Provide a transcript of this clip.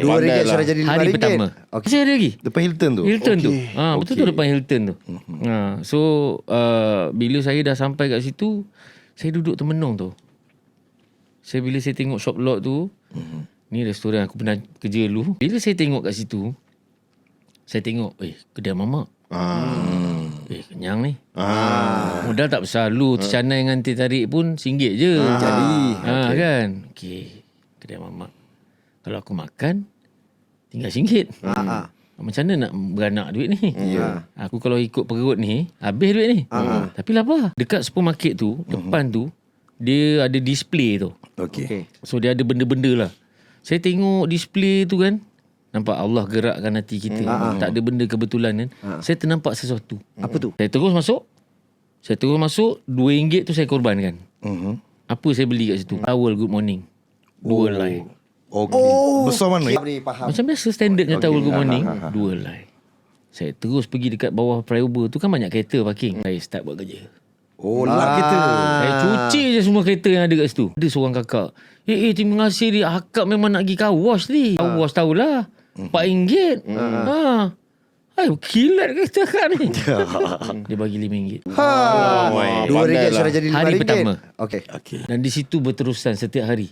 RM2 sudah jadi RM5. Hari pertama. Masih ada lagi. Depan Hilton tu. Hilton tu. Betul tu depan Hilton tu. So bila saya dah sampai kat situ, saya duduk termenung tu. Bila saya tengok shop lot tu, ni restoran aku pernah kerja dulu. Bila saya tengok kat situ, saya tengok, kedai mamak. Kenyang ni. Modal tak besar. Lu tercanai dengan teh tarik pun RM1 je. Jadi. Kan? Kedai mamak. Kalau aku makan, tinggal RM1. Macam mana nak beranak duit ni? Aku kalau ikut perut ni, habis duit ni. Tapi lah apa? Dekat supermarket tu, depan tu, dia ada display tu. Okey. So dia ada benda-benda lah. Saya tengok display tu kan, nampak Allah gerakkan hati kita. Tak ada benda kebetulan kan. Saya ternampak sesuatu. Apa tu? Saya terus masuk. RM2 tu saya korbankan. Apa saya beli kat situ? Towel Good Morning. 2 line. Besar mana? Ni faham. Macam biasa standardnya towel Good Morning. 2 line. Saya terus pergi dekat bawah flyover tu, kan banyak kereta parking. Saya start buat kerja. Lap kita. Saya cuci je semua kereta yang ada kat situ. Ada seorang kakak, terima kasih dia. Akak memang nak pergi car wash ni. Car wash tahulah, RM4. Kilat kereta akak ni. Dia bagi RM5. RM2 sudah jadi RM5. Hari pertama. Okey. Dan di situ berterusan setiap hari.